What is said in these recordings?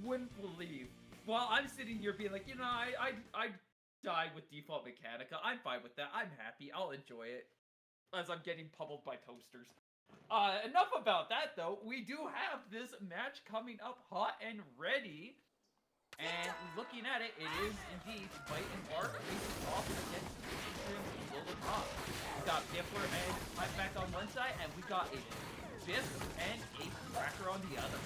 wouldn't believe. While I'm sitting here being like, I died with default Mechanica. I'm fine with that. I'm happy. I'll enjoy it as I'm getting pummeled by toasters. Enough about that, though. We do have this match coming up hot and ready. And looking at it, it is indeed Bite and Bark facing off against Lilipop. We got Dippler and Clapback on one side, and we got a fifth and eighth Cracker on the other.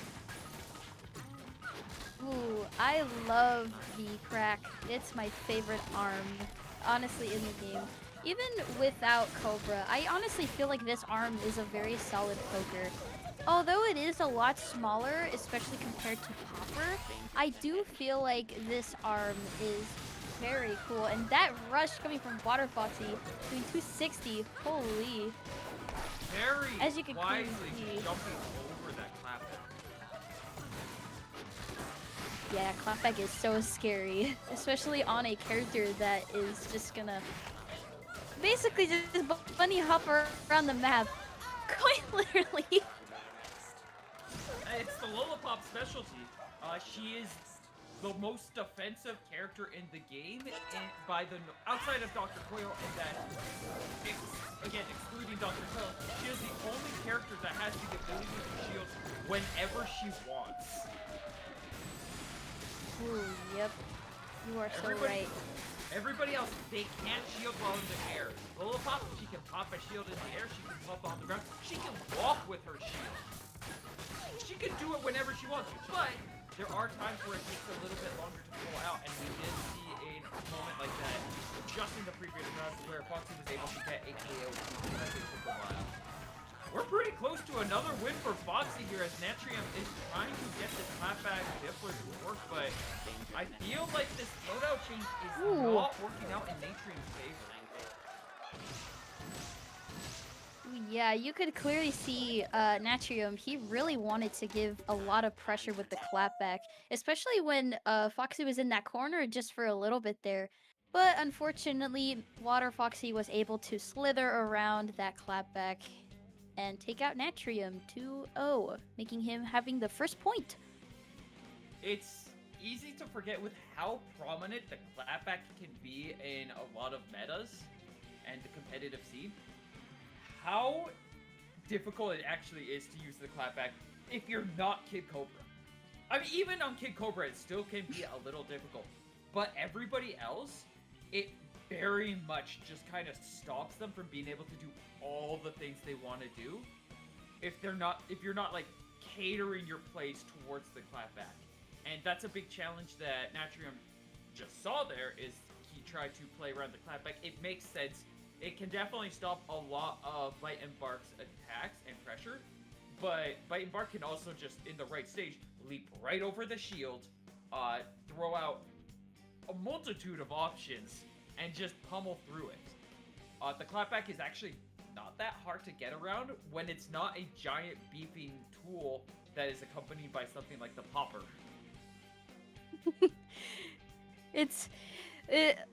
Ooh, I love the Crack. It's my favorite arm, honestly, in the game. Even without Cobra, I honestly feel like this arm is a very solid poker. Although it is a lot smaller, especially compared to Popper, I do feel like this arm is very cool. And that rush coming from WaterFoxy doing 260, holy. Very as you can wisely see, jumping over that Clapback. Yeah, Clapback is so scary, especially on a character that is just gonna basically just bunny hop around the map. Quite literally. It's the Lilipop specialty. She is the most defensive character in the game, outside of Dr. Coil, and that, again, excluding Dr. Coil, she is the only character that has the ability to shield whenever she wants. Ooh, yep. You are so right. Everybody else, they can't shield while in the air. Lilipop, she can pop a shield in the air, she can pop on the ground, she can walk with her shield. She can do it whenever she wants, but there are times where it takes a little bit longer to pull out, and we did see a moment like that just in the previous round where Foxy was able to get a KO. That took a while. We're pretty close to another win for Foxy here as Natrium is trying to get this Clapback Dippler to work, but I feel like this loadout change is not working out in Natrium's favor. Yeah, you could clearly see Natrium, he really wanted to give a lot of pressure with the Clapback, especially when Foxy was in that corner just for a little bit there. But unfortunately, WaterFoxy was able to slither around that Clapback and take out Natrium 2-0, making him having the first point. It's easy to forget with how prominent the Clapback can be in a lot of metas and the competitive scene. How difficult it actually is to use the Clapback if you're not Kid Cobra. I mean, even on Kid Cobra, it still can be a little difficult. But everybody else, it very much just kind of stops them from being able to do all the things they want to do if you're not like catering your plays towards the Clapback. And that's a big challenge that Natrium just saw there, is he tried to play around the Clapback. It makes sense. It can definitely stop a lot of Bite and Bark's attacks and pressure, but Bite and Bark can also just, in the right stage, leap right over the shield, throw out a multitude of options, and just pummel through it. The Clapback is actually not that hard to get around when it's not a giant beeping tool that is accompanied by something like the Popper.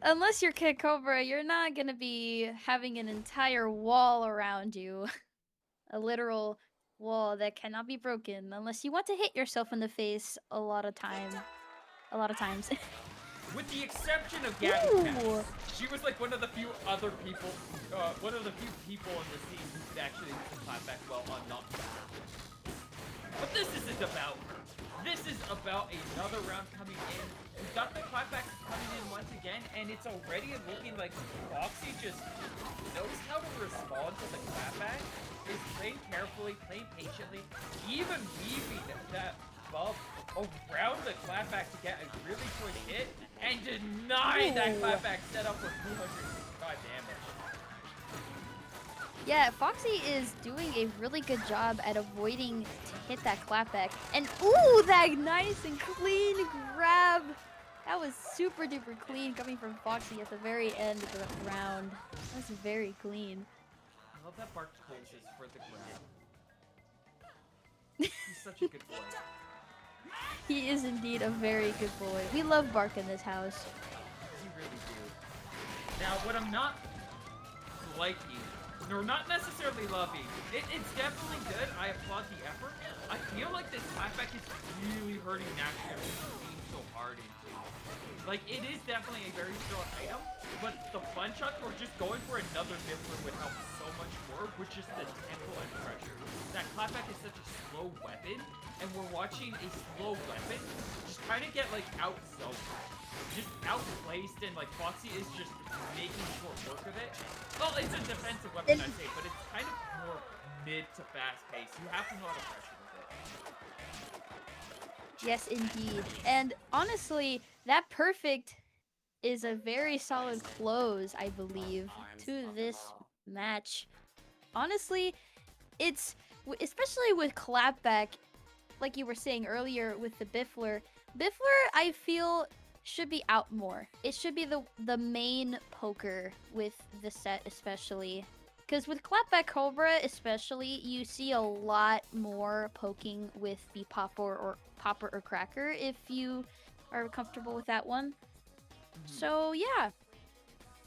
Unless you're Kid Cobra, you're not gonna be having an entire wall around you. A literal wall that cannot be broken unless you want to hit yourself in the face a lot of times. With the exception of Gabby Cass. She was like one of the few people in the scene who could actually use the Clapback well on not. But this isn't about her. This is about another round coming in. We've got the Clapback coming in once again, and it's already looking like Foxy just knows how to respond to the Clapback, is playing carefully, playing patiently, even weaving that bump around the Clapback to get a really quick hit, and deny that Clapback setup for 265 damage. Yeah, Foxy is doing a really good job at avoiding to hit that Clapback. And ooh, that nice and clean grab. That was super duper clean coming from Foxy at the very end of the round. That's very clean. I love that Bark poses for the grab. He's such a good boy. He is indeed a very good boy. We love Bark in this house. You really do. Now, what I'm not liking or not necessarily loving. It's definitely good. I applaud the effort. I feel like this clapback is really hurting Natrium being so hard into. Like, it is definitely a very strong item, but the fun shot or just going for another Biffler would help so much more with just the tempo and pressure. That clapback is such a slow weapon, and we're watching a slow weapon just kind of get, like, out-zoned. Just outplaced, and, like, Foxy is just making short work of it. Well, it's a defensive weapon, I say, but it's kind of more mid to fast paced. You have to know how to pressure with it. Yes, indeed. And honestly, that perfect is a very solid close, I believe, to this match. Honestly, it's especially with clapback, like you were saying earlier with the Biffler. Biffler, I feel, should be out more. It should be the main poker with the set, especially. Because with Clapback Cobra, especially, you see a lot more poking with the Popper or Cracker if you are comfortable with that one. So yeah,